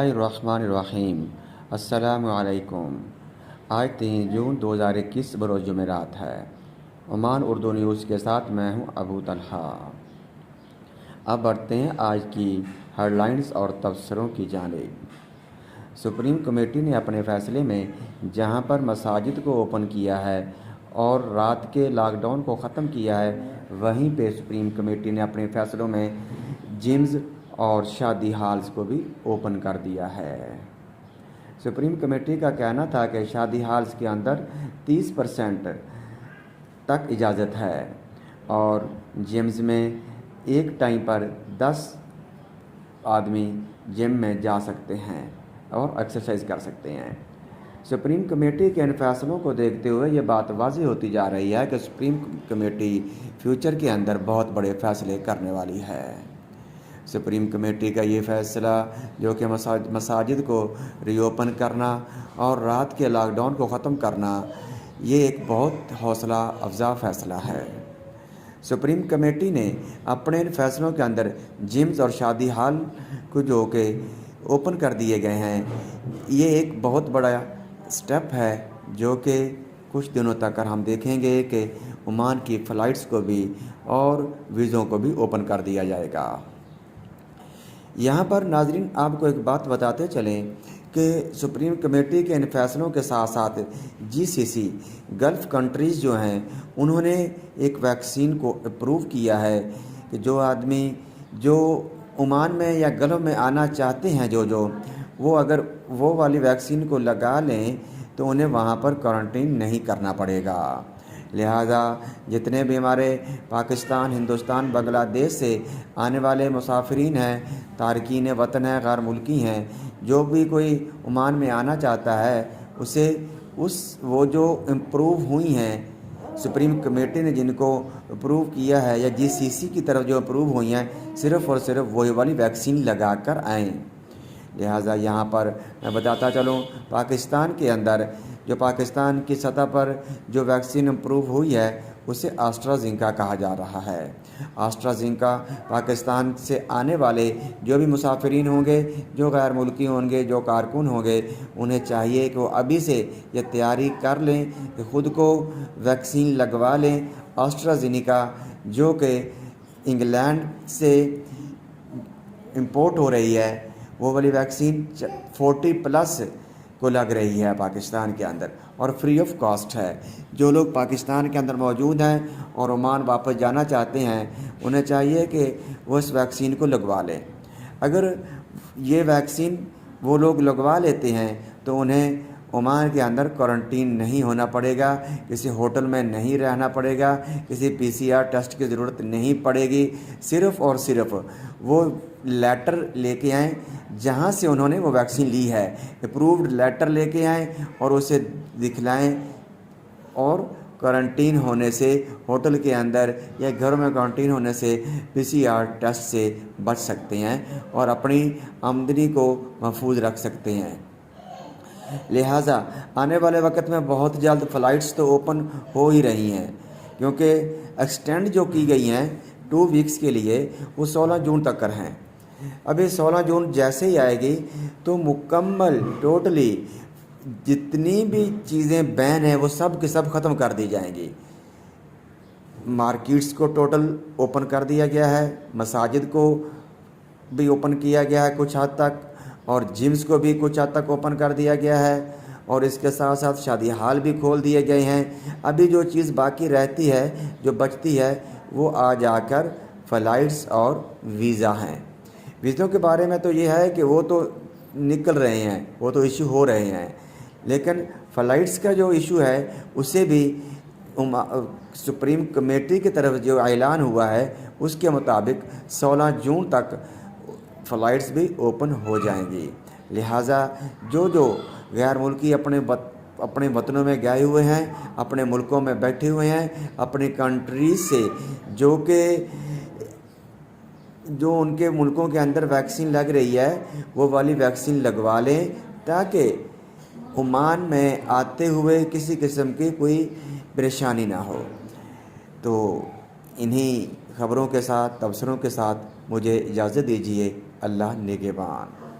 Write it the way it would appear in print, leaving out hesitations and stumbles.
बिस्मिल्लाहिर्रहमानिर्रहीम। अस्सलामु अलैकुम। आज 3 जून 2021 बरोज़ जुमेरात है। ओमान उर्दू न्यूज़ के साथ मैं हूं अबू तलहा। अब बढ़ते हैं आज की हेडलाइंस और तबसरों की जानिब। सुप्रीम कमेटी ने अपने फ़ैसले में जहां पर मसाजिद को ओपन किया है और रात के लॉकडाउन को ख़त्म किया है, वहीं पे सुप्रीम कमेटी ने अपने फ़ैसलों में जिम्स और शादी हाल्स को भी ओपन कर दिया है। सुप्रीम कमेटी का कहना था कि शादी हाल्स के अंदर 30% तक इजाज़त है और जिम्स में एक टाइम पर 10 आदमी जिम में जा सकते हैं और एक्सरसाइज कर सकते हैं। सुप्रीम कमेटी के इन फैसलों को देखते हुए ये बात वाज़ेह होती जा रही है कि सुप्रीम कमेटी फ्यूचर के अंदर बहुत बड़े फ़ैसले करने वाली है। सुप्रीम कमेटी का ये फ़ैसला जो कि मसाजिद को रीओपन करना और रात के लॉकडाउन को ख़त्म करना, ये एक बहुत हौसला अफजा फ़ैसला है। सुप्रीम कमेटी ने अपने इन फैसलों के अंदर जिम्स और शादी हाल को जो कि ओपन कर दिए गए हैं, ये एक बहुत बड़ा स्टेप है जो कि कुछ दिनों तक हम देखेंगे कि ओमान की फ़्लाइट्स को भी और वीज़ों को भी ओपन कर दिया जाएगा। यहाँ पर नाज़रीन आपको एक बात बताते चलें कि सुप्रीम कमेटी के इन फैसलों के साथ साथ जीसीसी गल्फ़ कंट्रीज़ जो हैं, उन्होंने एक वैक्सीन को अप्रूव किया है कि जो आदमी जो ओमान में या गल्फ़ में आना चाहते हैं जो वो अगर वो वाली वैक्सीन को लगा लें तो उन्हें वहाँ पर क्वारंटीन नहीं करना पड़ेगा। लिहाजा जितने भी हमारे पाकिस्तान, हिंदुस्तान, बांग्लादेश से आने वाले मुसाफिरीन हैं, तारकीन वतन हैं, गैर मुल्की हैं, जो भी कोई ओमान में आना चाहता है उसे वो जो इम्प्रूव हुई हैं सुप्रीम कमेटी ने जिनको अप्रूव किया है या जीसीसी की तरफ जो अप्रूव हुई हैं, सिर्फ़ और सिर्फ वही वाली वैक्सीन लगा कर आएँ। लिहाजा यहाँ पर मैं बताता चलूँ, पाकिस्तान के अंदर जो पाकिस्तान की सतह पर जो वैक्सीन अप्रूव हुई है उसे एस्ट्राज़ेनेका कहा जा रहा है। एस्ट्राज़ेनेका पाकिस्तान से आने वाले जो भी मुसाफिरीन होंगे, जो गैर मुल्की होंगे, जो कारकुन होंगे, उन्हें चाहिए कि वो अभी से ये तैयारी कर लें कि ख़ुद को वैक्सीन लगवा लें। एस्ट्राज़ेनेका जो कि इंग्लैंड से इंपोर्ट हो रही है, वो वाली वैक्सीन 40+ को लग रही है पाकिस्तान के अंदर और फ्री ऑफ कॉस्ट है। जो लोग पाकिस्तान के अंदर मौजूद हैं और ओमान वापस जाना चाहते हैं, उन्हें चाहिए कि वो इस वैक्सीन को लगवा लें। अगर ये वैक्सीन वो लोग लगवा लेते हैं तो उन्हें ओमान के अंदर क्वारंटीन नहीं होना पड़ेगा, किसी होटल में नहीं रहना पड़ेगा, किसी पीसीआर टेस्ट की ज़रूरत नहीं पड़ेगी। सिर्फ़ और सिर्फ वो लेटर लेके आएँ जहाँ से उन्होंने वो वैक्सीन ली है, अप्रूव्ड लेटर लेके आएँ और उसे दिखलाएं और क्वारंटीन होने से, होटल के अंदर या घर में क्वारंटीन होने से पीसीआर टेस्ट से बच सकते हैं और अपनी आमदनी को महफूज रख सकते हैं। लिहाजा आने वाले वक्त में बहुत जल्द फ़्लाइट्स तो ओपन हो ही रही हैं, क्योंकि एक्सटेंड जो की गई हैं 2 वीक्स के लिए, वो 16 जून तक कर हैं। अभी 16 जून जैसे ही आएगी तो मुकम्मल टोटली जितनी भी चीज़ें बैन हैं वो सब के सब ख़त्म कर दी जाएंगी। मार्केट्स को टोटल ओपन कर दिया गया है, मसाजिद को भी ओपन किया गया है कुछ हद तक, और जिम्स को भी कुछ हद तक ओपन कर दिया गया है, और इसके साथ साथ शादी हाल भी खोल दिए गए हैं। अभी जो चीज़ बाकी रहती है, जो बचती है, वो आ जाकर फ़्लाइट्स और वीज़ा हैं। वीज़ों के बारे में तो ये है कि वो तो निकल रहे हैं, वो तो इशू हो रहे हैं, लेकिन फ़्लाइट्स का जो इशू है उसे भी सुप्रीम कमेटी की तरफ जो ऐलान हुआ है उसके मुताबिक 16 जून तक फ़्लाइट्स भी ओपन हो जाएंगी। लिहाजा जो गैर मुल्की अपने वतनों में गए हुए हैं, अपने मुल्कों में बैठे हुए हैं, अपनी कंट्रीज से जो उनके मुल्कों के अंदर वैक्सीन लग रही है वो वाली वैक्सीन लगवा लें, ताकि ओमान में आते हुए किसी किस्म की कोई परेशानी ना हो। तो इन्हीं ख़बरों के साथ, तबसरों के साथ मुझे इजाज़त दीजिए। अल्लाह निगहबान।